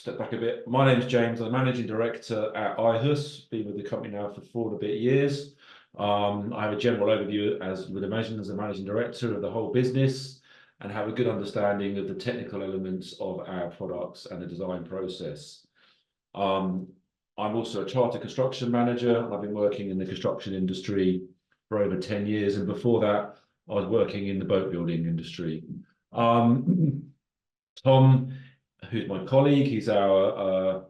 step back a bit. My name's James. I'm the managing director at iHus. Been with the company now for 4 and a bit years. I have a general overview, as you would imagine, as the managing director of the whole business, and have a good understanding of the technical elements of our products and the design process. I'm also a chartered construction manager, and I've been working in the construction industry for over 10 years. And before that, I was working in the boat building industry. Tom, who's my colleague, he's our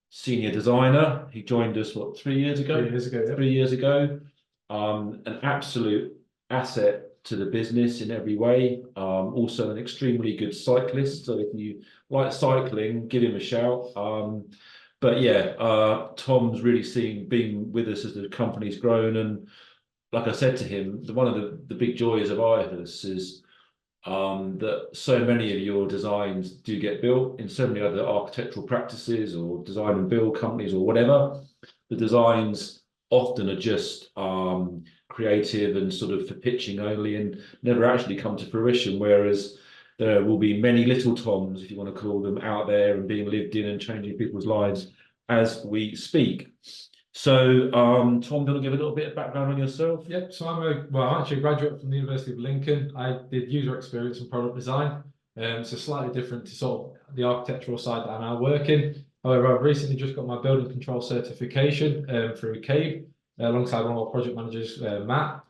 senior designer. He joined us, what, 3 years ago? 3 years ago, yeah. 3 years ago. An absolute asset to the business in every way. Also an extremely good cyclist. So if you like cycling, give him a shout. But yeah, Tom's really been with us as the company's grown. And like I said to him, one of the big joys of iHus is that so many of your designs do get built in so many other architectural practices or design and build companies or whatever. The designs often are just creative and sort of for pitching only and never actually come to fruition, whereas there will be many little Toms, if you want to call them, out there and being lived in and changing people's lives as we speak. So, Tom, do you want to give a little bit of background on yourself? Yep. So I'm actually a graduate from the University of Lincoln. I did user experience and product design. So slightly different to sort of the architectural side that I now work in. However, I've recently just got my building control certification through CABE alongside one of our project managers, Matt.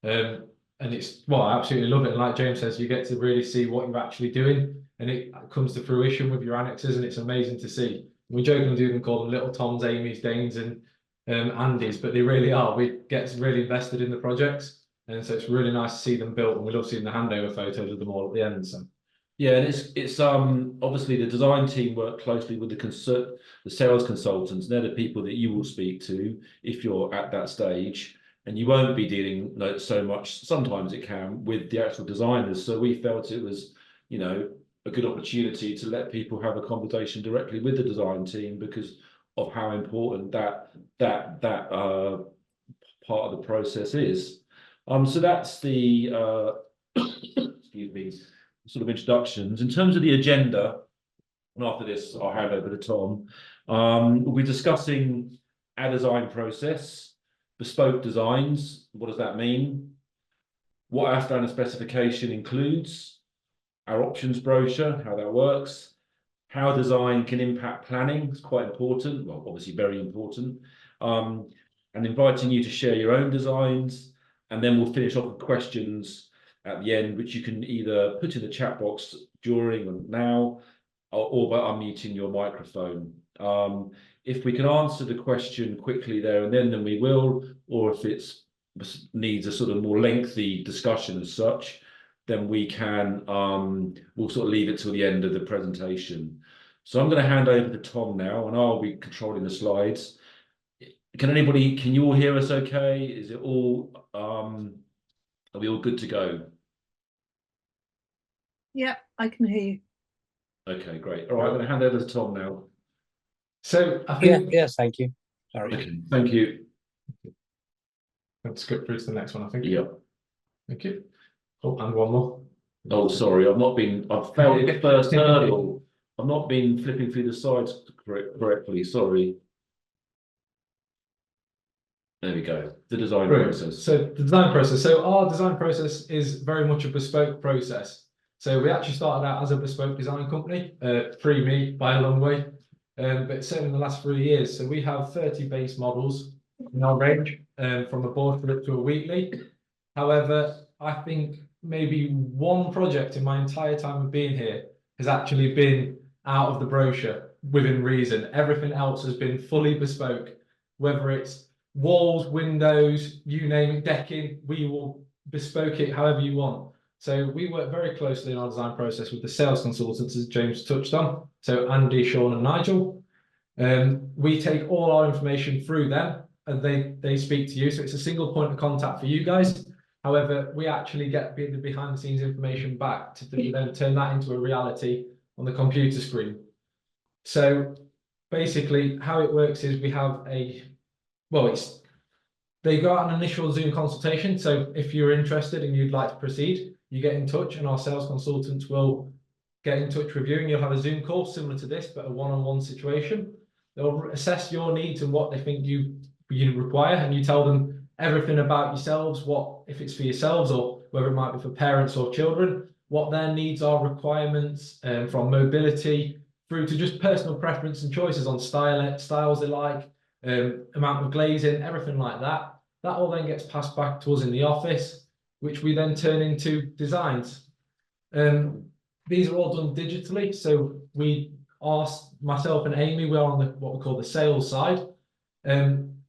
And I absolutely love it. And like James says, you get to really see what you're actually doing, and it comes to fruition with your annexes, and it's amazing to see. We jokingly do call them little Toms, Amy's, Danes, and Andy's, but they really are. We get really invested in the projects, and so it's really nice to see them built, and we love seeing the handover photos of them all at the end. So yeah, and it's obviously the design team work closely with the sales consultants. They're the people that you will speak to if you're at that stage, and you won't be dealing so much. Sometimes it can with the actual designers. So we felt it was, a good opportunity to let people have a conversation directly with the design team because of how important that part of the process is. So that's the excuse me, sort of introductions. In terms of the agenda, and after this I'll hand over to Tom. We'll be discussing our design process, bespoke designs. What does that mean? What our standard specification includes, our options brochure, how that works, how design can impact planning. It's quite important, well, obviously very important, and inviting you to share your own designs. And then we'll finish off with questions at the end, which you can either put in the chat box during and now, or by unmuting your microphone. If we can answer the question quickly there and then we will, or if it needs a sort of more lengthy discussion as such, then we can, we'll sort of leave it till the end of the presentation. So I'm going to hand over to Tom now, and I'll be controlling the slides. Can you all hear us okay? Is it all, are we all good to go? Yeah, I can hear you. Okay, great. All right, I'm going to hand over to Tom now. So I think yes, thank you. Sorry. Okay, thank you. Let's skip through to the next one, I think. Yeah. Thank you. Oh, and one more. Oh, sorry, I've failed the first hurdle. I've not been flipping through the slides correctly, sorry. There we go, the design process. So the design process. So our design process is very much a bespoke process. So we actually started out as a bespoke design company, pre-me by a long way, but certainly in the last 3 years. So we have 30 base models in our range, from a board flip to a wheatley. However, I think maybe one project in my entire time of being here has actually been out of the brochure within reason. Everything else has been fully bespoke, whether it's walls, windows, you name it, decking, we will bespoke it however you want. So we work very closely in our design process with the sales consultants, as James touched on. So Andy, Sean and Nigel. We take all our information through them and they speak to you. So it's a single point of contact for you guys. However, we actually get the behind the scenes information back to then turn that into a reality on the computer screen. So basically how it works is we have they go out an initial Zoom consultation. So if you're interested and you'd like to proceed, you get in touch and our sales consultants will get in touch with you, and you'll have a Zoom call similar to this, but a one-on-one situation. They'll assess your needs and what they think you require, and you tell them everything about yourselves, what if it's for yourselves or whether it might be for parents or children, what their needs are, requirements, from mobility through to just personal preference and choices on styles they like, amount of glazing, everything like that. That all then gets passed back to us in the office, which we then turn into designs. These are all done digitally, so myself and Amy, we're on what we call the sales side.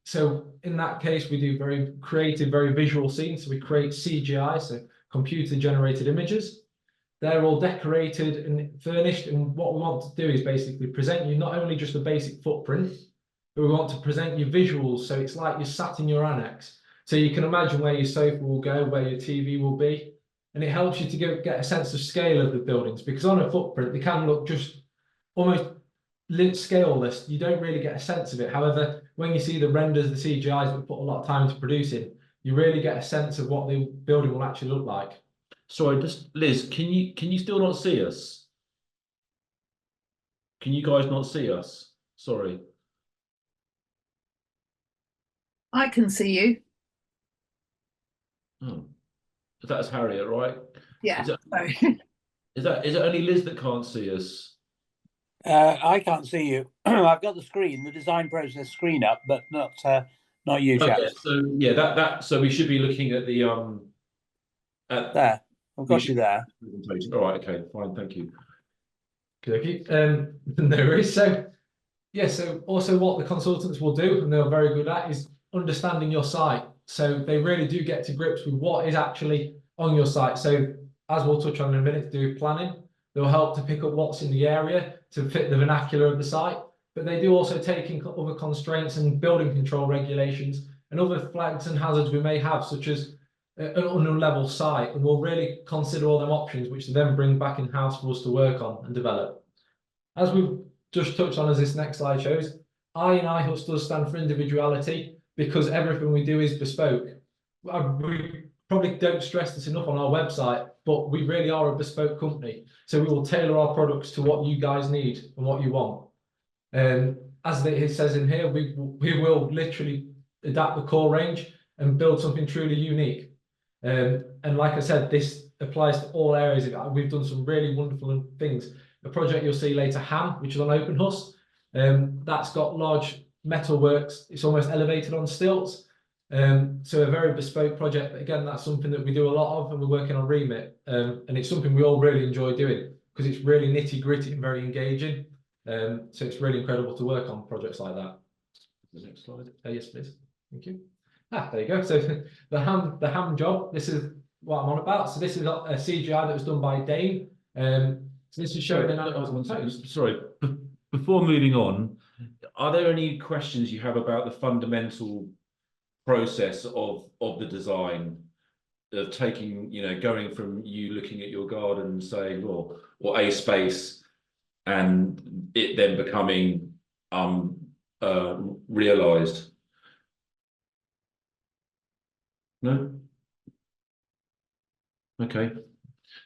So in that case, we do very creative, very visual scenes. So we create CGI, so computer generated images. They're all decorated and furnished. And what we want to do is basically present you not only just a basic footprint, but we want to present you visuals. So it's like you're sat in your annex. So you can imagine where your sofa will go, where your TV will be. And it helps you to get a sense of scale of the buildings, because on a footprint, they can look just almost scaleless. You don't really get a sense of it. However, when you see the renders, the CGIs that we put a lot of time into producing, you really get a sense of what the building will actually look like. Sorry, just Liz, can you still not see us? Can you guys not see us? Sorry. I can see you. Oh, that's Harriet, right? Yeah. Is it only Liz that can't see us? I can't see you. I've got the design process screen up, but not you, chaps. Okay, so yeah, so we should be looking at the There, I've got you there. presentation. All right, okay, fine, thank you. Okay, no worries. So yeah, so also what the consultants will do, and they're very good at, is understanding your site. So they really do get to grips with what is actually on your site. So as we'll touch on in a minute, to do planning, they'll help to pick up what's in the area to fit the vernacular of the site. But they do also take in other constraints and building control regulations and other flags and hazards we may have, such as an unlevel site, and we'll really consider all them options, which they then bring back in-house for us to work on and develop. As we've just touched on, as this next slide shows, I in iHus does stand for individuality, because everything we do is bespoke. We probably don't stress this enough on our website, but we really are a bespoke company. So we will tailor our products to what you guys need and what you want. As it says in here, we will literally adapt the core range and build something truly unique. And like I said, this applies to all areas of it. We've done some really wonderful things. The project you'll see later, Ham, which is on AskHus, that's got large metal works. It's almost elevated on stilts. So a very bespoke project, but again, that's something that we do a lot of, and we're working on remit. And it's something we all really enjoy doing, because it's really nitty gritty and very engaging. So it's really incredible to work on projects like that. The next slide. Yes, please. Thank you. There you go. So the ham job, this is what I'm on about. So this is a CGI that was done by Dane. So this is showing Sorry, before moving on, are there any questions you have about the fundamental process of the design, of taking, going from you looking at your garden, saying, or a space, and it then becoming realized? No? Okay.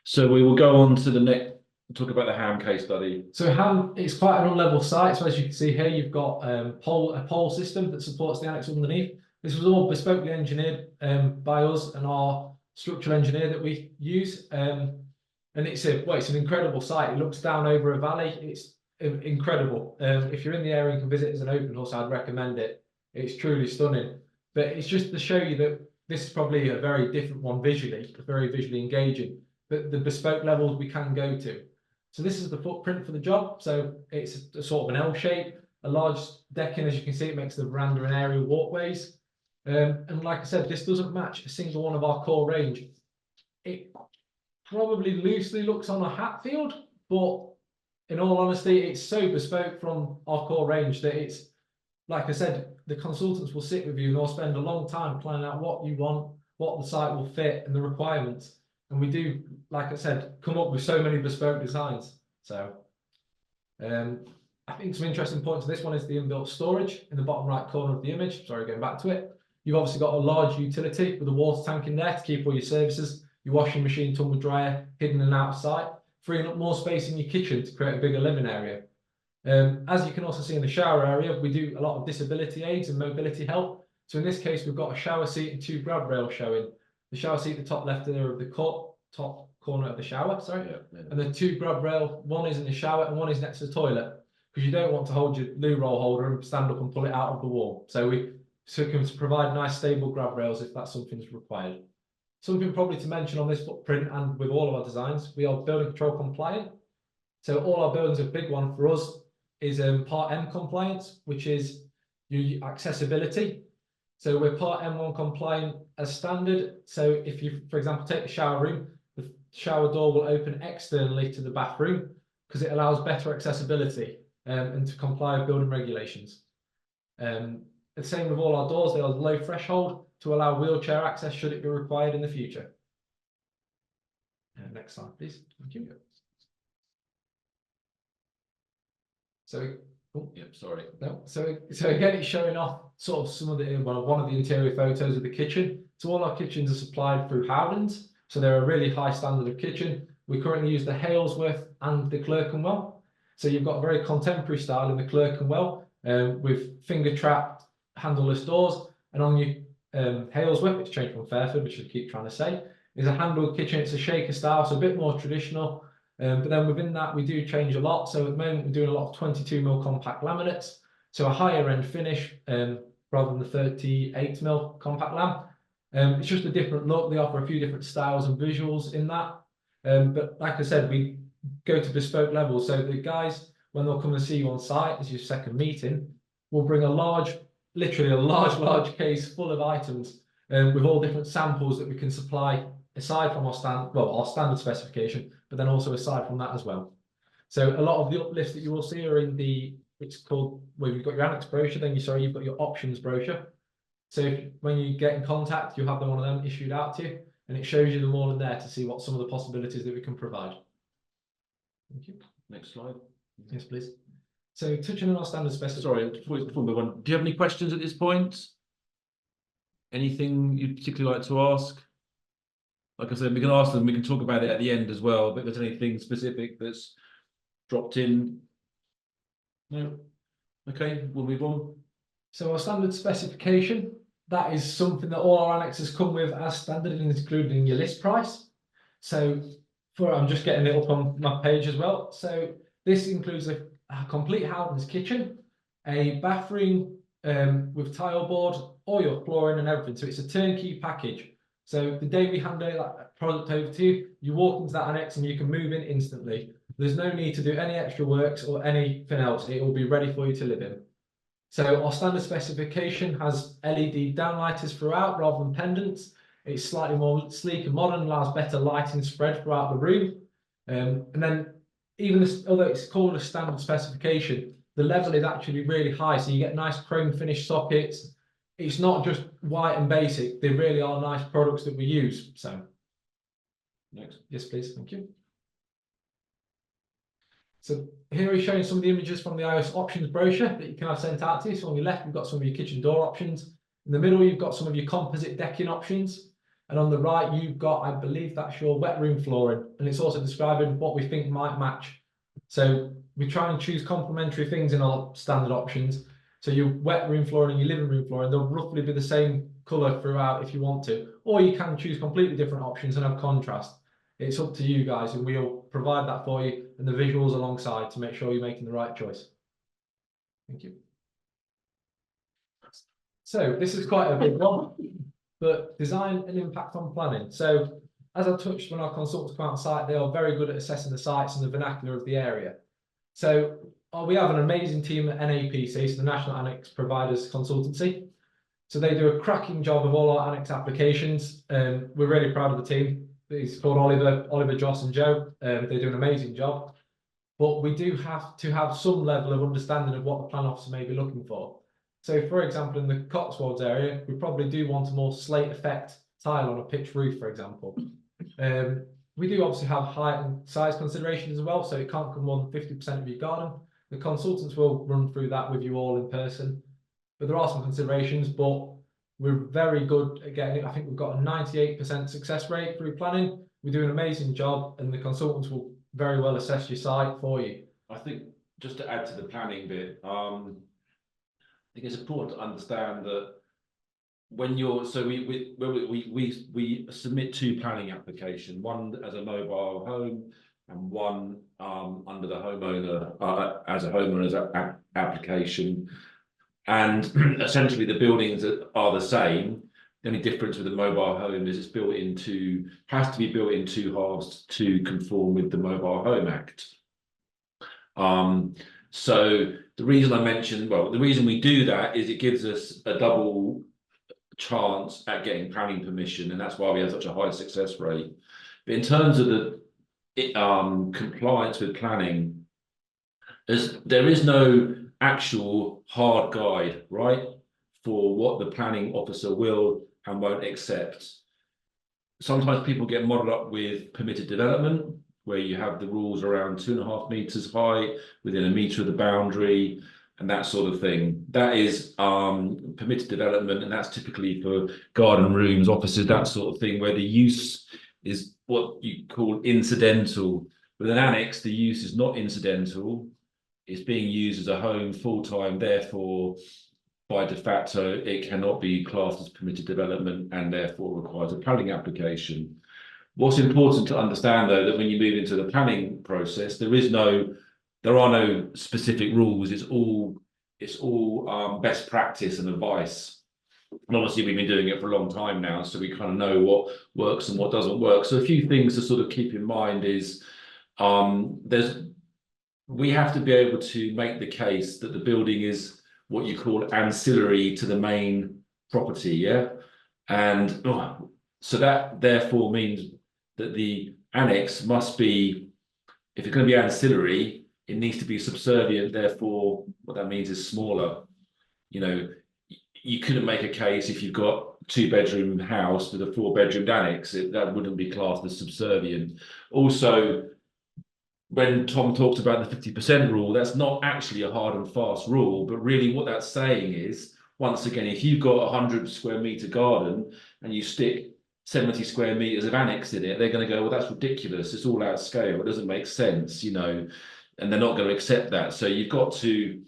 So we will go on to the next, talk about the Ham case study. So Ham, it's quite an unlevel site. So as you can see here, you've got a pole system that supports the annex underneath. This was all bespokely engineered by us and our structural engineer that we use. And it's an incredible site. It looks down over a valley. It's incredible. If you're in the area and can visit as an open house, I'd recommend it. It's truly stunning. But it's just to show you that this is probably a very different one visually, very visually engaging, but the bespoke levels we can go to. So this is the footprint for the job. So it's a sort of an L shape, a large decking, as you can see, it makes the veranda and aerial walkways. And like I said, this doesn't match a single one of our core range. It probably loosely looks on a Hatfield, but in all honesty, it's so bespoke from our core range that it's, like I said, the consultants will sit with you and they'll spend a long time planning out what you want, what the site will fit, and the requirements. And we do, like I said, come up with so many bespoke designs. So I think some interesting points of this one is the inbuilt storage in the bottom right corner of the image. Sorry, going back to it. You've obviously got a large utility with a water tank in there to keep all your services, your washing machine, tumble dryer hidden and out of sight. freeing up more space in your kitchen to create a bigger living area. As you can also see in the shower area, we do a lot of disability aids and mobility help. So in this case, we've got a shower seat and 2 grab rails showing. The shower seat at the top left there of the top corner of the shower, sorry. Yeah. And the 2 grab rail, one is in the shower and one is next to the toilet, because you don't want to hold your loo roll holder and stand up and pull it out of the wall. So we can provide nice stable grab rails if that's something that's required. Something probably to mention on this footprint and with all of our designs, we are building control compliant. So all our buildings, a big one for us is Part M compliance, which is your accessibility. So we're Part M1 compliant as standard. So if you, for example, take the shower room, the shower door will open externally to the bathroom because it allows better accessibility and to comply with building regulations. The same with all our doors, they are low threshold to allow wheelchair access should it be required in the future. Next slide, please. Thank you. So, sorry. No, so again, it's showing off sort of some of the one of the interior photos of the kitchen. So all our kitchens are supplied through Howdens, so they're a really high standard of kitchen. We currently use the Halesworth and the Clerkenwell. So you've got a very contemporary style in the Clerkenwell with finger trapped handleless doors, and on your Halesworth, it's changed from Fairford, which I keep trying to say, is a handled kitchen. It's a shaker style, so a bit more traditional. But then within that, we do change a lot. So at the moment, we're doing a lot of 22mm compact laminates. So a higher end finish rather than the 38mm compact lam. It's just a different look. They offer a few different styles and visuals in that. But like I said, we go to bespoke levels. So the guys, when they'll come and see you on site as your second meeting, will bring a large, literally a large case full of items with all different samples that we can supply aside from our standard specification, but then also aside from that as well. So a lot of the uplifts that you will see are in it's called, well, you've got your annex brochure, then you've got your options brochure. So when you get in contact, you'll have one of them issued out to you, and it shows you them all in there to see what some of the possibilities that we can provide. Thank you. Next slide. Yes, please. So touching on our standard specification. Sorry, before we move on, do you have any questions at this point? Anything you'd particularly like to ask? Like I said, we can ask them, we can talk about it at the end as well, but if there's anything specific that's dropped in. No? Okay, we'll move on. So our standard specification, that is something that all our annexes come with as standard and included in your list price. So I'm just getting it up on my page as well. So this includes a complete Howdens kitchen, a bathroom with tile board, all your flooring and everything. So it's a turnkey package. So the day we hand that product over to you, you walk into that annex and you can move in instantly. There's no need to do any extra works or anything else. It will be ready for you to live in. So our standard specification has LED downlighters throughout rather than pendants. It's slightly more sleek and modern, allows better lighting spread throughout the room. And then even this, although it's called a standard specification, the level is actually really high. So you get nice chrome finish sockets. It's not just white and basic. They really are nice products that we use. So next. Yes, please. Thank you. So here we're showing some of the images from the iHus options brochure that you can have sent out to you. So on your left, you've got some of your kitchen door options. In the middle, you've got some of your composite decking options. And on the right, you've got, I believe that's your wet room flooring. And it's also describing what we think might match. So we try and choose complementary things in our standard options. So your wet room flooring and your living room flooring, they'll roughly be the same colour throughout if you want to. Or you can choose completely different options and have contrast. It's up to you guys, and we'll provide that for you and the visuals alongside to make sure you're making the right choice. Thank you. So this is quite a big one, but design and impact on planning. So as I touched when our consultants come out on site, they are very good at assessing the sites and the vernacular of the area. So we have an amazing team at NAPC, so the National Annex Providers Consultancy. So they do a cracking job of all our annex applications. We're really proud of the team. It's called Oliver, Joss and Joe. They do an amazing job. But we do have to have some level of understanding of what the plan officer may be looking for. So for example, in the Cotswolds area, we probably do want a more slate effect tile on a pitched roof, for example. We do obviously have height and size considerations as well, so it can't come more than 50% of your garden. The consultants will run through that with you all in person. But there are some considerations, but we're very good at getting it. I think we've got a 98% success rate through planning. We do an amazing job, and the consultants will very well assess your site for you. I think just to add to the planning bit, I think it's important to understand that when you're we submit 2 planning applications, one as a mobile home and one under the homeowner as a homeowner's application, and essentially the buildings are the same. The only difference with the mobile home is it's has to be built in 2 halves to conform with the Mobile Home Act. So the reason I mentioned, the reason we do that is it gives us a double chance at getting planning permission, and that's why we have such a high success rate. But in terms of the compliance with planning, there is no actual hard guide, right, for what the planning officer will and won't accept. Sometimes people get muddled up with permitted development, where you have the rules around 2.5 meters high within 1 meter of the boundary and that sort of thing. That is permitted development, and that's typically for garden rooms, offices, that sort of thing, where the use is what you call incidental. With an annex, the use is not incidental. It's being used as a home full-time, therefore, by de facto, it cannot be classed as permitted development and therefore requires a planning application. What's important to understand, though, that when you move into the planning process, there are no specific rules. It's all best practice and advice. And obviously, we've been doing it for a long time now, so we kind of know what works and what doesn't work. So a few things to sort of keep in mind is we have to be able to make the case that the building is what you call ancillary to the main property, yeah? And so that therefore means that the annex must be, if it's going to be ancillary, it needs to be subservient, therefore what that means is smaller. You know, you couldn't make a case if you've got 2-bedroom house with a 4-bedroom annex, that wouldn't be classed as subservient. Also, when Tom talked about the 50% rule, that's not actually a hard and fast rule, but really what that's saying is, once again, if you've got a 100 square meter garden and you stick 70 square meters of annex in it, they're going to go, well, that's ridiculous. It's all out of scale. It doesn't make sense, you know, and they're not going to accept that. So you've got to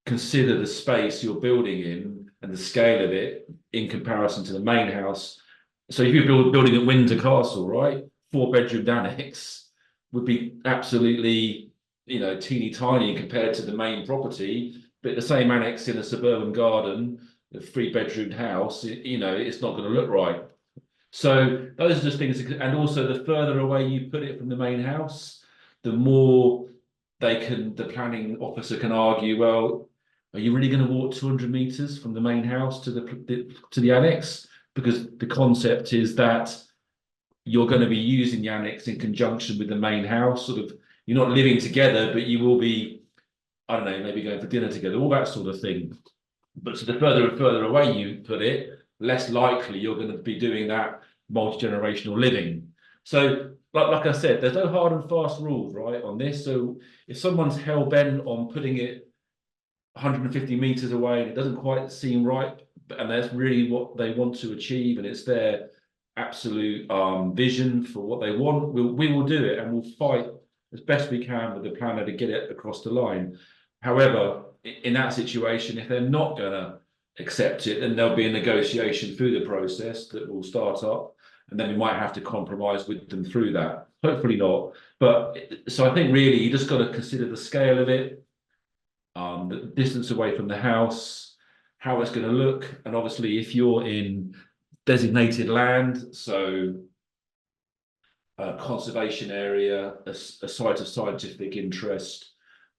consider the space you're building in and the scale of it in comparison to the main house. So if you're building at Windsor Castle, right, 4-bedroom annex would be absolutely, you know, teeny tiny compared to the main property, but the same annex in a suburban garden, a 3-bedroom house, you know, it's not going to look right. So those are just things, and also the further away you put it from the main house, the more the planning officer can argue, well, are you really going to walk 200 meters from the main house to the annex? Because the concept is that you're going to be using the annex in conjunction with the main house. Sort of, you're not living together, but you will be, I don't know, maybe going for dinner together, all that sort of thing. But so the further and further away you put it, less likely you're going to be doing that multi-generational living. So, like I said, there's no hard and fast rules, right, on this. So if someone's hell-bent on putting it 150 meters away and it doesn't quite seem right, and that's really what they want to achieve, and it's their absolute vision for what they want, we will do it, and we'll fight as best we can with the planner to get it across the line. However, in that situation, if they're not going to accept it, then there'll be a negotiation through the process that will start up, and then we might have to compromise with them through that. Hopefully not. But so I think really you just got to consider the scale of it, the distance away from the house, how it's going to look, and obviously if you're in designated land, so a conservation area, a site of scientific interest,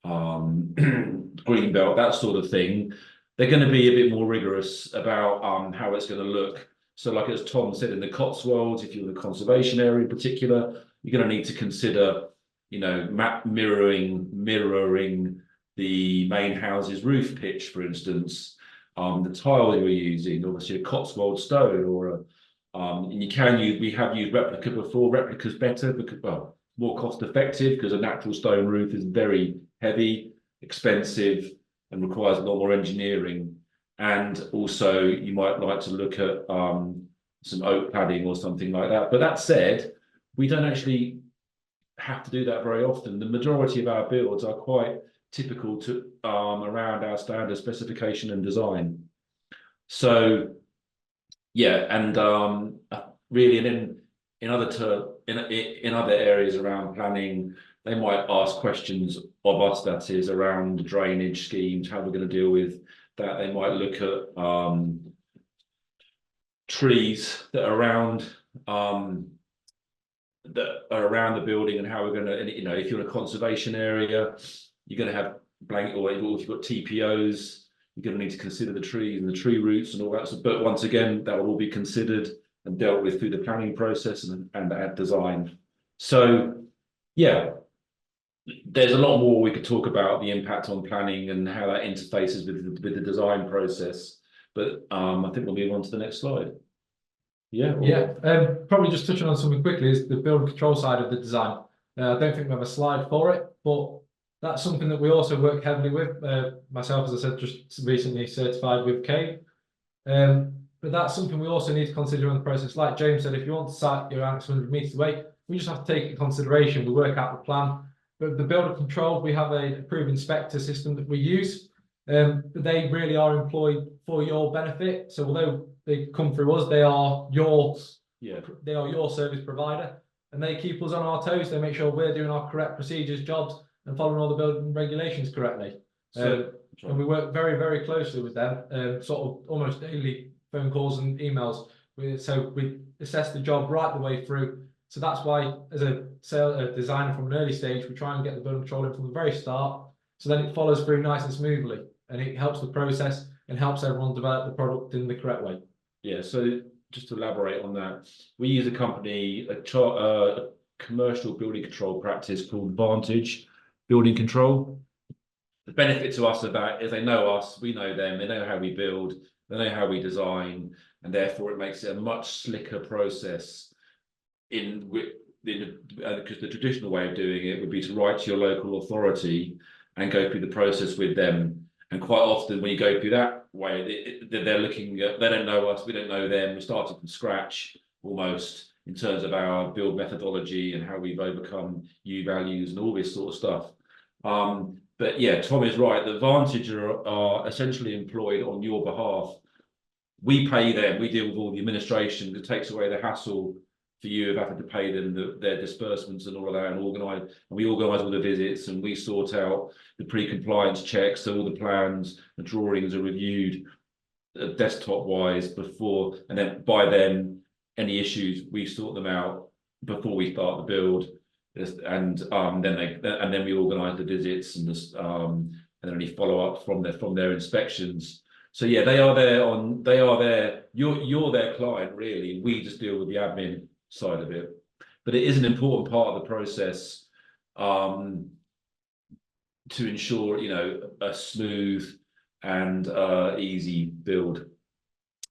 green belt, that sort of thing, they're going to be a bit more rigorous about how it's going to look. So like as Tom said, in the Cotswolds, if you're in the conservation area in particular, you're going to need to consider, you know, mirroring the main house's roof pitch, for instance. The tile you're using, obviously a Cotswold stone, or and we have used replica before. Replica's better because, well, more cost effective, because a natural stone roof is very heavy, expensive, and requires a lot more engineering. And also you might like to look at some oak cladding or something like that. But that said, we don't actually have to do that very often. The majority of our builds are quite typical to around our standard specification and design. So yeah, and really, and then in other areas around planning, they might ask questions of us, that is around drainage schemes, how we're going to deal with that. They might look at trees that are around the building and how we're going to, and, you know, if you're in a conservation area, you're going to have blanket, or if you've got TPOs, you're going to need to consider the trees and the tree roots and all that. So, but once again, that will all be considered and dealt with through the planning process and at design. So yeah, there's a lot more we could talk about the impact on planning and how that interfaces with the design process. But I think we'll move on to the next slide. Yeah. Probably just touching on something quickly is the building control side of the design. I don't think we have a slide for it, but that's something that we also work heavily with. Myself, as I said, just recently certified with CAVE. But that's something we also need to consider in the process. Like James said, if you want to site your Annexe 100 metres away, we just have to take it in consideration. We work out the plan. But the builder control, we have a approved inspector system that we use. But they really are employed for your benefit. So although they come through us, they are your service provider, and they keep us on our toes. They make sure we're doing our correct procedures, jobs, and following all the building regulations correctly. And we work very, very closely with them, sort of almost daily phone calls and emails. So we assess the job right the way through. So that's why, as a designer from an early stage, we try and get the building control in from the very start. So then it follows through nice and smoothly, and it helps the process and helps everyone develop the product in the correct way. Yeah. So just to elaborate on that, we use a company, a commercial building control practice called Vantage Building Control. The benefit to us of that is they know us, we know them, they know how we build, they know how we design, and therefore it makes it a much slicker process. Because the traditional way of doing it would be to write to your local authority and go through the process with them. And quite often when you go through that way, they're looking at, they don't know us, we don't know them, we started from scratch almost in terms of our build methodology and how we've overcome U values and all this sort of stuff. But yeah, Tom is right. The Vantage are essentially employed on your behalf. We pay them. We deal with all the administration. It takes away the hassle for you of having to pay them their disbursements and all of that, and organise. And we organise all the visits, and we sort out the pre-compliance checks. So all the plans, the drawings are reviewed desktop-wise before, and then by then any issues we sort them out before we start the build. And then we organise the visits and then any follow-up from their inspections. So yeah, they are there. You're their client really. We just deal with the admin side of it. But it is an important part of the process to ensure, you know, a smooth and easy build,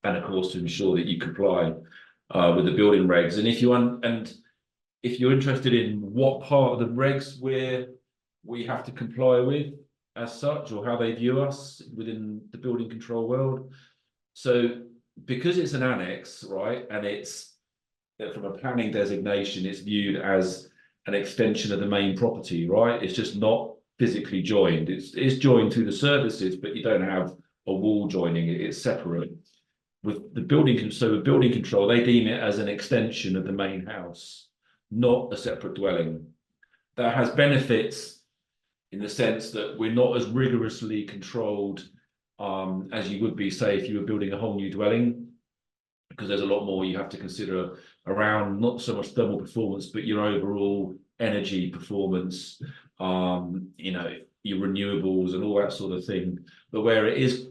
and of course to ensure that you comply with the building regs. And if you're interested in what part of the regs we have to comply with as such, or how they view us within the building control world. So because it's an annex, right, and it's from a planning designation, it's viewed as an extension of the main property, right? It's just not physically joined. It's joined through the services, but you don't have a wall joining it. It's separate. With the building control, they deem it as an extension of the main house, not a separate dwelling. That has benefits in the sense that we're not as rigorously controlled as you would be, say, if you were building a whole new dwelling, because there's a lot more you have to consider around not so much thermal performance, but your overall energy performance, you know, your renewables and all that sort of thing. But where it is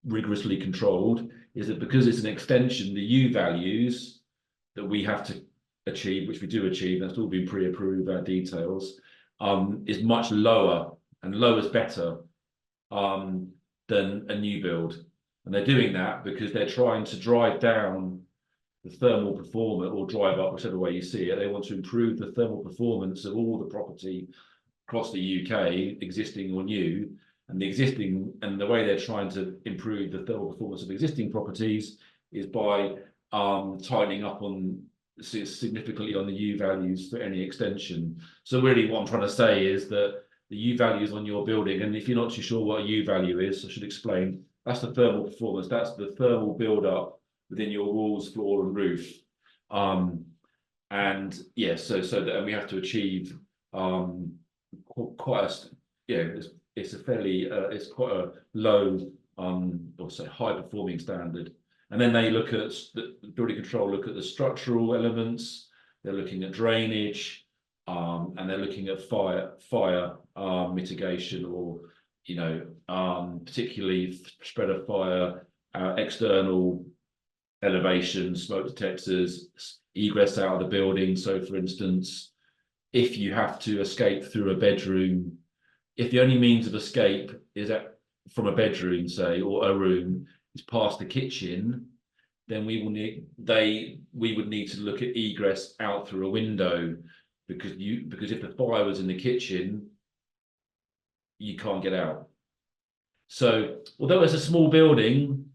rigorously controlled is that because it's an extension, the U values that we have to achieve, which we do achieve, that's all been pre-approved, our details, is much lower, and lower is better than a new build. And they're doing that because they're trying to drive down the thermal performance, or drive up, whichever way you see it. They want to improve the thermal performance of all the property across the UK, existing or new. And the way they're trying to improve the thermal performance of existing properties is by tightening up on significantly on the U values for any extension. So really what I'm trying to say is that the U values on your building, and if you're not too sure what a U value is, I should explain, that's the thermal performance, that's the thermal build-up within your walls, floor and roof. And yeah, so that, and we have to achieve quite a, yeah, it's a fairly it's quite a low or say high performing standard. And then they look at the building control, look at the structural elements, they're looking at drainage, and they're looking at fire mitigation, or particularly spread of fire, external elevation, smoke detectors, egress out of the building. So for instance, if you have to escape through a bedroom, if the only means of escape is from a bedroom, say, or a room, is past the kitchen, then we would need to look at egress out through a window, because if the fire was in the kitchen, you can't get out. So although it's a small building,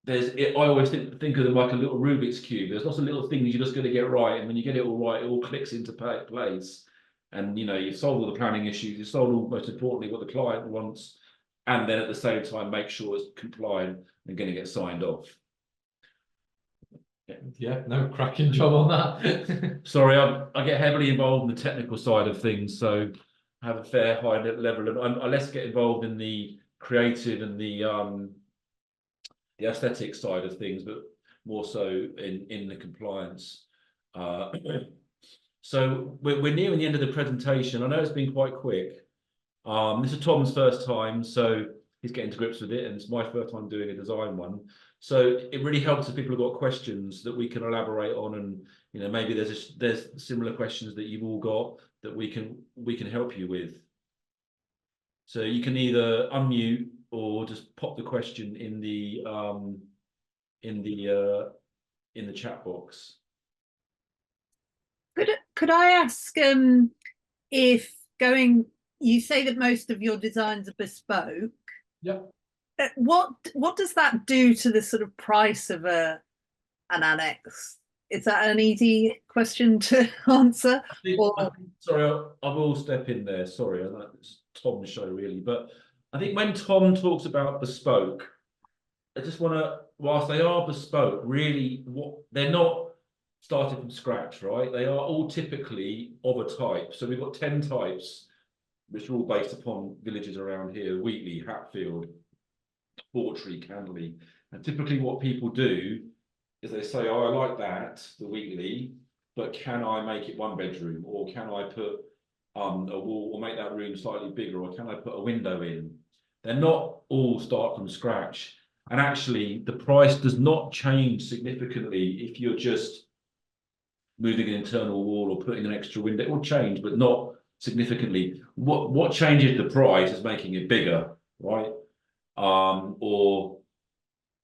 I always think of them like a little Rubik's cube. There's lots of little things you're just going to get right, and when you get it all right, it all clicks into place. And you've solved all the planning issues, you've solved all, most importantly, what the client wants, and then at the same time make sure it's compliant and going to get signed off. Yeah, no, cracking job on that. Sorry, I get heavily involved in the technical side of things, so I have a fair high level, and I less get involved in the creative and the aesthetic side of things, but more so in the compliance. So we're nearing the end of the presentation. I know it's been quite quick. This is Tom's first time, so he's getting to grips with it, and it's my first time doing a design one. So it really helps if people have got questions that we can elaborate on, and maybe there's similar questions that you've all got that we can help you with. So you can either unmute or just pop the question in the chat box. Could I ask if you say that most of your designs are bespoke? Yep. What does that do to the sort of price of an annex? Is that an easy question to answer? Sorry, I will step in there. Sorry, I know it's Tom's show really, but I think when Tom talks about bespoke, I just want to, whilst they are bespoke, really they're not started from scratch, right? They are all typically of a type. So we've got 10 types, which are all based upon villages around here: Wheatley, Hatfield, Bawtry, Canley. And typically what people do is they say, oh, I like that, the Wheatley, but can I make it 1 bedroom? Or can I put a wall, or make that room slightly bigger? Or can I put a window in? They're not all start from scratch. And actually the price does not change significantly if you're just moving an internal wall or putting an extra window. It will change, but not significantly. What changes the price is making it bigger, right? Or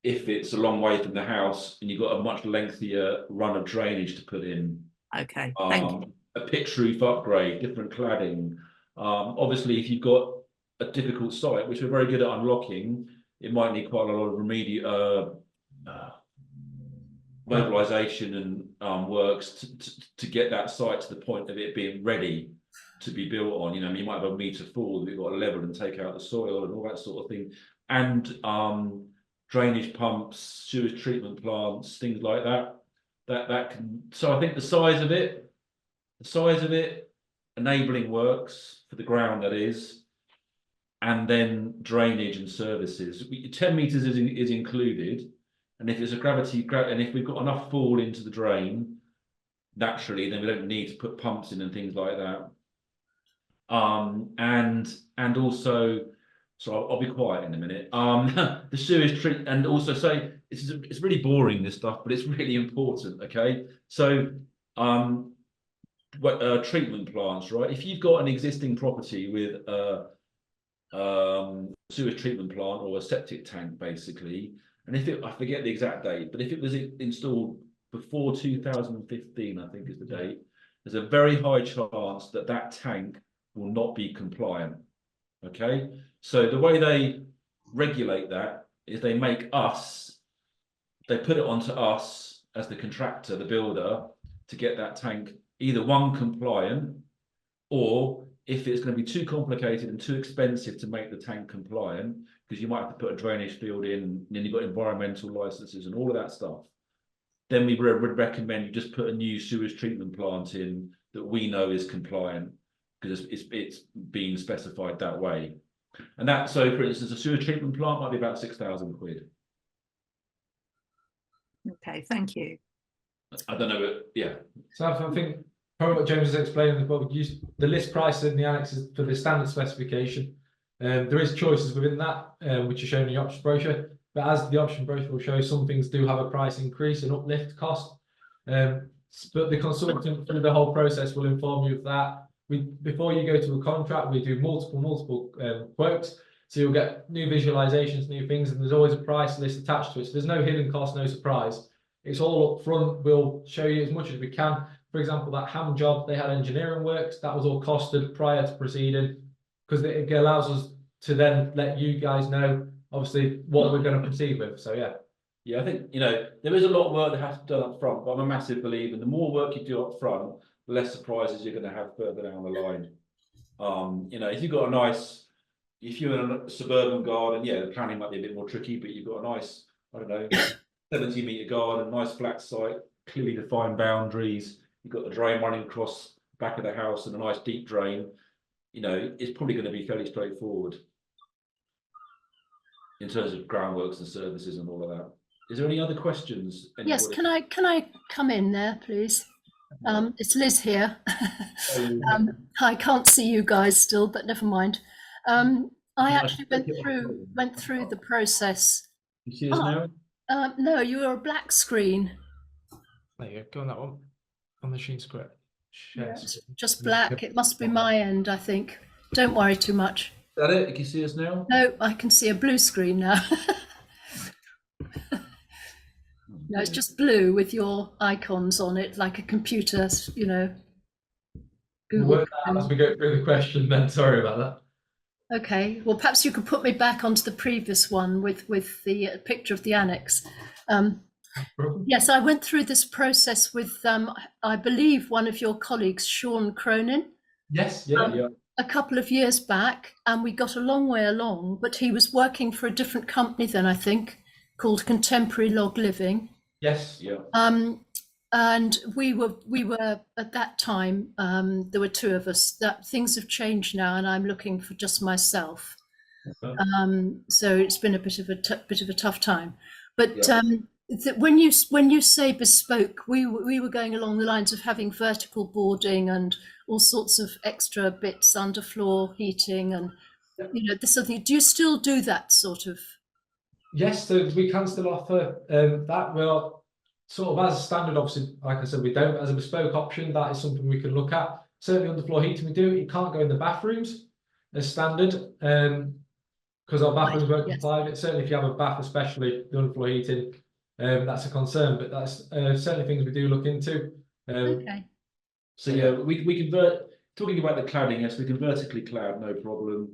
if it's a long way from the house and you've got a much lengthier run of drainage to put in. Okay, thank you. A pitch roof upgrade, different cladding. Obviously, if you've got a difficult site, which we're very good at unlocking, it might need quite a lot of remedial mobilisation and works to get that site to the point of it being ready to be built on. You might have a metre fall that you've got to level and take out the soil and all that sort of thing. And drainage pumps, sewage treatment plants, things like that. That can. So I think the size of it, enabling works for the ground, that is, and then drainage and services. 10 metres is included, and if it's a gravity, and if we've got enough fall into the drain naturally, then we don't need to put pumps in and things like that. And also, so I'll be quiet in a minute. The sewage treat, and also say it's really boring, this stuff, but it's really important. Okay, so treatment plants, right? If you've got an existing property with a sewage treatment plant or a septic tank, basically, and I forget the exact date, but if it was installed before 2015, I think is the date, there's a very high chance that tank will not be compliant. Okay, so the way they regulate that is they put it onto us as the contractor, the builder, to get that tank either one compliant, or if it's going to be too complicated and too expensive to make the tank compliant, because you might have to put a drainage field in, and then you've got environmental licenses and all of that stuff, then we would recommend you just put a new sewage treatment plant in that we know is compliant, because it's being specified that way. And that, so for instance, a sewage treatment plant might be about 6,000 quid. Okay, thank you. I don't know, but yeah. So I think probably what James has explained, but we use the list price in the annexes for the standard specification. There is choices within that, which are shown in the option brochure. But as the option brochure will show, some things do have a price increase and uplift cost. But the consultant through the whole process will inform you of that. Before you go to a contract, we do multiple quotes. So you'll get new visualizations, new things, and there's always a price list attached to it. So there's no hidden cost, no surprise. It's all up front. We'll show you as much as we can. For example, that Ham job, they had engineering works. That was all costed prior to proceeding, because it allows us to then let you guys know, obviously, what we're going to proceed with. So yeah. Yeah, I think, you know, there is a lot of work that has to be done up front, but I'm a massive believer in the more work you do up front, the less surprises you're going to have further down the line. You know, if you've got a nice, if you're in a suburban garden, yeah, the planning might be a bit more tricky, but you've got a nice, I don't know, 70-metre garden, nice flat site, clearly defined boundaries. You've got the drain running across the back of the house and a nice deep drain. You know, it's probably going to be fairly straightforward in terms of groundworks and services and all of that. Is there any other questions? Yes, can I come in there, please? It's Liz here. I can't see you guys still, but never mind. I actually went through the process. You see us now? No, you were a black screen. There you go. Go on that one. On the machine script. Yes, just black. It must be my end, I think. Don't worry too much. Is that it? You can see us now? No, I can see a blue screen now. No, it's just blue with your icons on it, like a computer, you know. We'll work that out as we go through the question then. Sorry about that. Okay, well, perhaps you could put me back onto the previous one with the picture of the annex. Yes, I went through this process with, I believe, one of your colleagues, Sean Cronin. Yes, yeah. A couple of years back, and we got a long way along, but he was working for a different company then, I think, called Contemporary Log Living. Yes, yeah. And we were at that time, there were two of us. That things have changed now, and I'm looking for just myself. So it's been a bit of a tough time. But when you say bespoke, we were going along the lines of having vertical boarding and all sorts of extra bits, underfloor heating, and you know, this sort of thing. Do you still do that sort of? Yes, so we can still offer that. We're sort of as standard, obviously, like I said, we don't. As a bespoke option, that is something we can look at. Certainly underfloor heating we do. It can't go in the bathrooms as standard because our bathrooms won't comply with it. Certainly if you have a bath, especially the underfloor heating, that's a concern, but that's certainly things we do look into. Okay. So yeah, we convert, talking about the cladding, yes, we can vertically clad, no problem.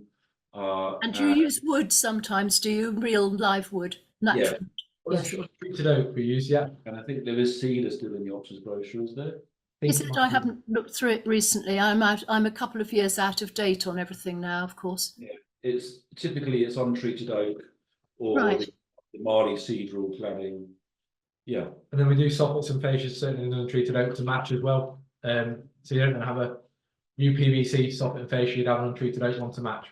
And do you use wood sometimes? Do you real live wood? Natural? Yeah. Well, treated oak we use, yeah. And I think there is cedar still in the options brochure, is there? Is it? I haven't looked through it recently. I'm a couple of years out of date on everything now, of course. Yeah, it's typically untreated oak or Right. the Marley cedral cladding. Yeah. And then we do soffits and fascias, certainly in untreated oak to match as well. So you don't have a UPVC soffit and fascia, you'd have an untreated oak one to match.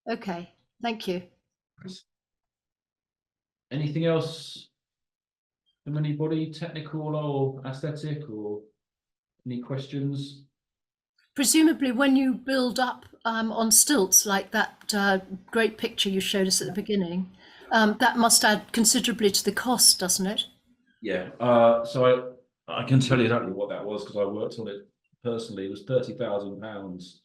Okay, thank you. Anything else from anybody, technical or aesthetic, or any questions? Presumably when you build up on stilts like that great picture you showed us at the beginning, that must add considerably to the cost, doesn't it? Yeah, so I can tell you exactly what that was because I worked on it personally. It was £30,000,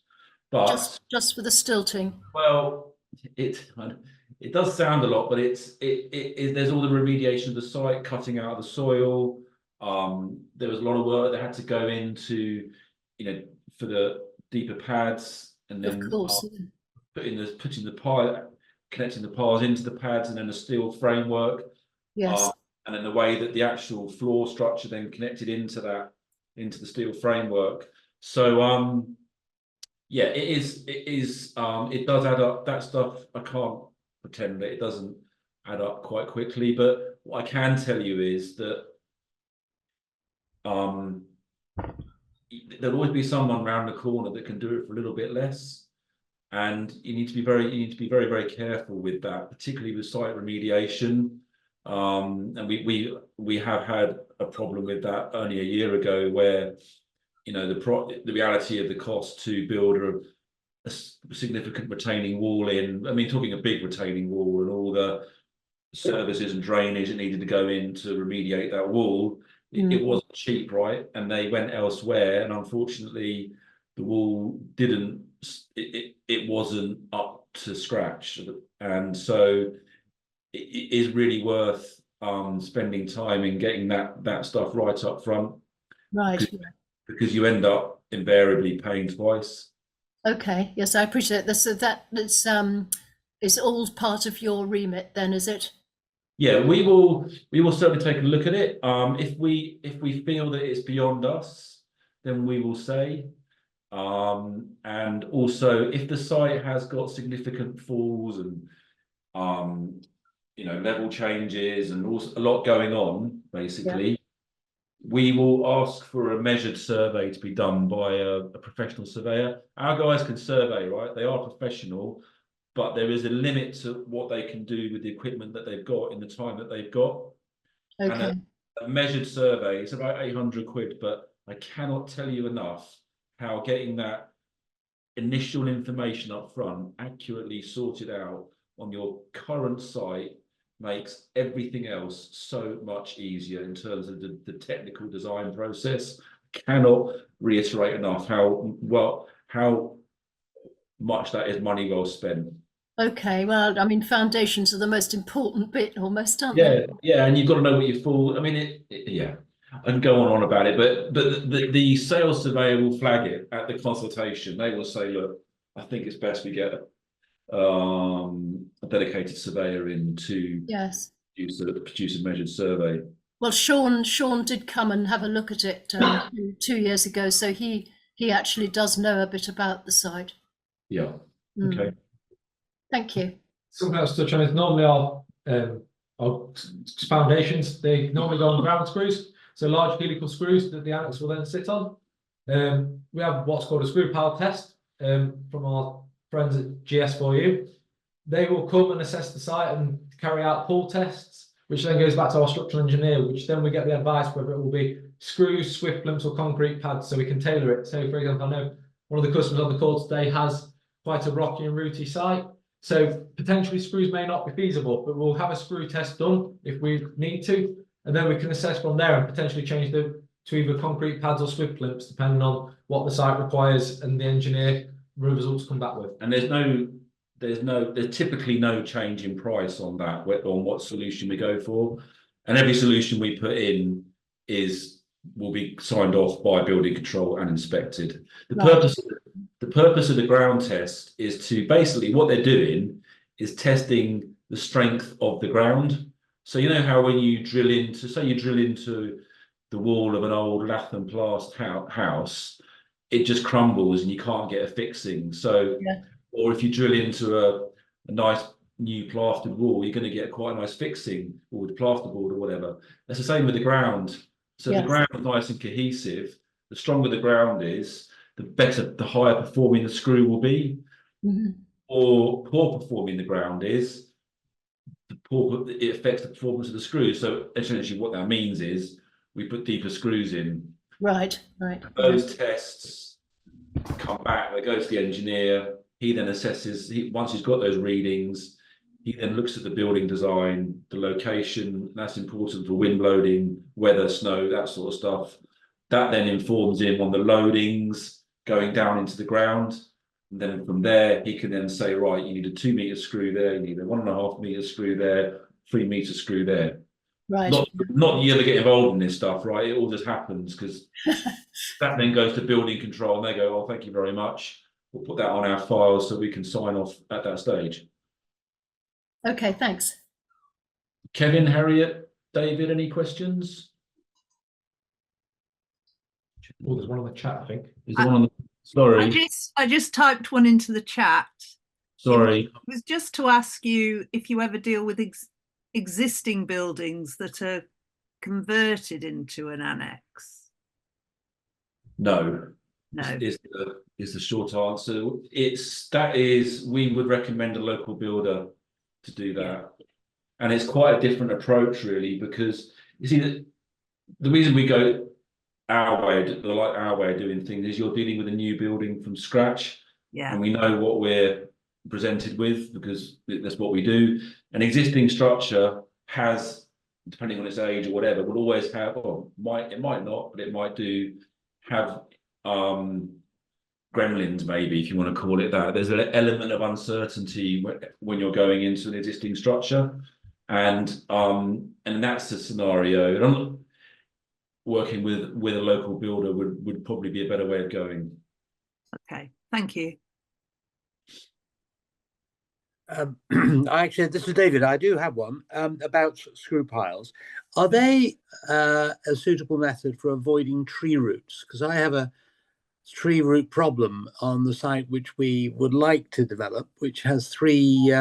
but just for the stilting. well, it does sound a lot, but it there's all the remediation of the site, cutting out the soil. There was a lot of work that had to go into, you know, for the deeper pads, and then Of course. putting the pile, connecting the piles into the pads, and then the steel framework. Yes. and then the way that the actual floor structure then connected into the steel framework. So yeah, it does add up. That stuff, I can't pretend that it doesn't add up quite quickly, but what I can tell you is that there'll always be someone around the corner that can do it for a little bit less. And you need to be very, very careful with that, particularly with site remediation. And we have had a problem with that only a year ago, where the reality of the cost to build a significant retaining wall in, I mean, talking a big retaining wall and all the services and drainage that needed to go in to remediate that wall, it wasn't cheap, right? And they went elsewhere, and unfortunately the wall it wasn't up to scratch, and so it is really worth spending time in getting that stuff right up front, Right. because you end up invariably paying twice. Okay. Yes, I appreciate this. So that is all part of your remit then, is it? Yeah, we will certainly take a look at it. If we feel that it's beyond us, then we will say. And also, if the site has got significant falls and level changes and also a lot going on, basically, we will ask for a measured survey to be done by a professional surveyor. Our guys can survey, right? They are professional, but there is a limit to what they can do with the equipment that they've got in the time that they've got. Okay. And a measured survey is about 800 quid, but I cannot tell you enough how getting that initial information up front accurately sorted out on your current site makes everything else so much easier in terms of the technical design process. Cannot reiterate enough how much that is money well spent. Okay, well, I mean, foundations are the most important bit almost, aren't they? Yeah, and you've got to know what you fall. I mean, yeah, I can go on about it, but the sales surveyor will flag it at the consultation. They will say, look, I think it's best we get a dedicated surveyor in to produce a measured survey. Well, Sean did come and have a look at it 2 years ago, so he actually does know a bit about the site. Yeah. Okay. Thank you. Something else to touch on is normally our foundations, they normally go on ground screws, so large helical screws that the annex will then sit on. We have what's called a screw pile test from our friends at GS4U. They will come and assess the site and carry out pull tests, which then goes back to our structural engineer, which then we get the advice whether it will be screws, swift plinths or concrete pads, so we can tailor it. So for example, I know one of the customers on the call today has quite a rocky and rooty site, so potentially screws may not be feasible, but we'll have a screw test done if we need to, and then we can assess from there and potentially change to either concrete pads or swift plinths, depending on what the site requires and the engineer results come back with. And there's typically no change in price on that, on what solution we go for, and every solution we put in will be signed off by building control and inspected. The purpose of the ground test is to basically, what they're doing is testing the strength of the ground. So you know how when you drill into, say you drill into the wall of an old lath and plast house, it just crumbles and you can't get a fixing. So, or if you drill into a nice new plastered wall, you're going to get quite a nice fixing, or with plasterboard or whatever. That's the same with the ground. So the ground is nice and cohesive. The stronger the ground is, the better, the higher performing the screw will be. Or poor performing the ground is, it affects the performance of the screw. So essentially what that means is we put deeper screws in. Right. Those tests come back, they go to the engineer, he then assesses, once he's got those readings, he then looks at the building design, the location, that's important for wind loading, weather, snow, that sort of stuff. That then informs him on the loadings going down into the ground. And then from there, he can then say, right, you need a 2 meter screw there, you need a 1.5 meter screw there, 3 meter screw there. Right. Not that you ever get involved in this stuff, right? It all just happens because that then goes to building control and they go, oh, thank you very much. We'll put that on our file so we can sign off at that stage. Okay, thanks. Kevin, Harriet? David, any questions? Oh, there's one on the chat, I think. Is there one on the... Sorry, I just typed one into the chat. sorry. It was just to ask you if you ever deal with existing buildings that are converted into an annex. No. No. Is the short answer. We would recommend a local builder to do that. Yeah. And it's quite a different approach, really, because you see the reason we go our way of doing things is you're dealing with a new building from scratch, Yeah. and we know what we're presented with because that's what we do. An existing structure has, depending on its age or whatever, will always have, or it might not, but it might have gremlins, maybe, if you want to call it that. There's an element of uncertainty when you're going into an existing structure, and that's the scenario. And I'm working with a local builder would probably be a better way of going. Okay, thank you. Actually, this is David. I do have one about screw piles. Are they a suitable method for avoiding tree roots? Because I have a tree root problem on the site which we would like to develop, which has 3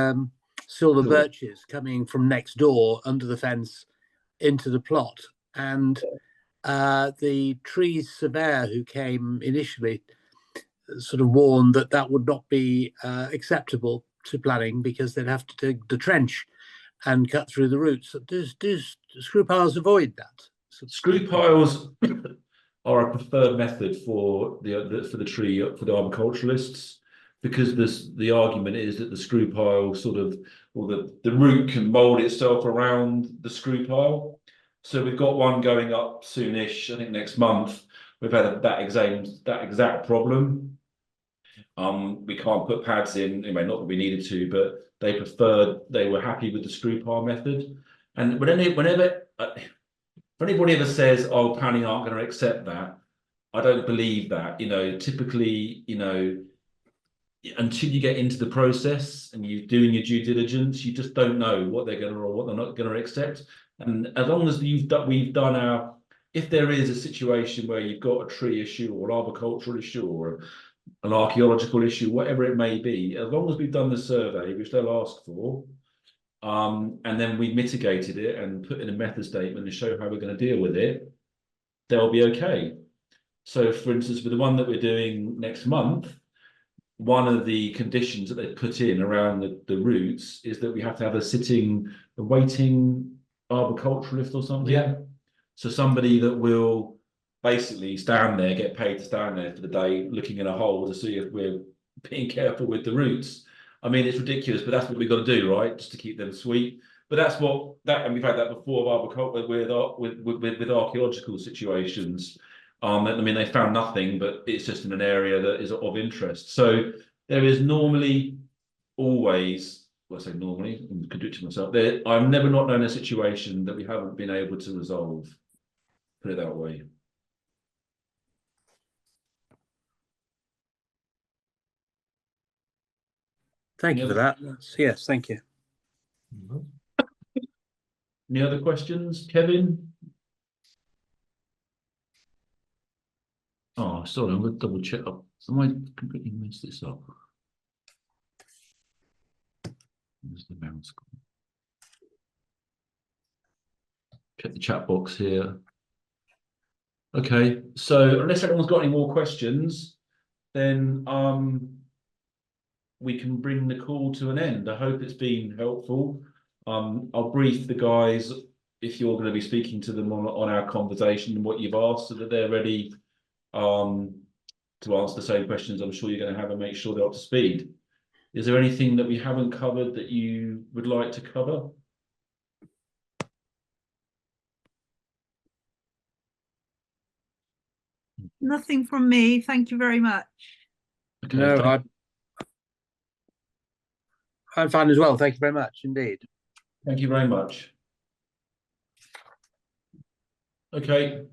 silver birches coming from next door under the fence into the plot. And the tree surveyor who came initially sort of warned that that would not be acceptable to planning because they'd have to dig the trench and cut through the roots. Do screw piles avoid that? Screw piles are a preferred method for the arboriculturists, because the argument is that the screw pile the root can mold itself around the screw pile. So we've got one going up soonish, I think next month. We've had that exact problem. We can't put pads in, anyway, not that we needed to, but they were happy with the screw pile method. And whenever if anybody ever says, "Oh, planning aren't going to accept that," I don't believe that. Typically, until you get into the process and you're doing your due diligence, you just don't know what they're going to or what they're not going to accept. And as long as we've done our, if there is a situation where you've got a tree issue or an arboricultural issue or an archaeological issue, whatever it may be, as long as we've done the survey, which they'll ask for, and then we mitigated it and put in a method statement and show how we're going to deal with it, they'll be okay. So, for instance, with the one that we're doing next month, one of the conditions that they put in around the roots is that we have to have a waiting arboriculturalist or something. Yeah. So somebody that will basically get paid to stand there for the day, looking in a hole to see if we're being careful with the roots. I mean, it's ridiculous, but that's what we've got to do, right? Just to keep them sweet. But and we've had that before with archaeological situations. I mean, they found nothing, but it's just in an area that is of interest. So there is normally always, well, I say normally, I could do it to myself. I've never not known a situation that we haven't been able to resolve. Put it that way. Thank you for that. Yes, thank you. Any other questions, Kevin? Oh, sorry, I'm going to double check. I might completely messed this up. Where's the mouse? Check the chat box here. Okay, so unless anyone's got any more questions, then we can bring the call to an end. I hope it's been helpful. I'll brief the guys if you're going to be speaking to them on our conversation and what you've asked, so that they're ready to answer the same questions I'm sure you're going to have and make sure they're up to speed. Is there anything that we haven't covered that you would like to cover? Nothing from me. Thank you very much. Okay, No, I'm fine as well. Thank you very much indeed. thank you very much. Okay.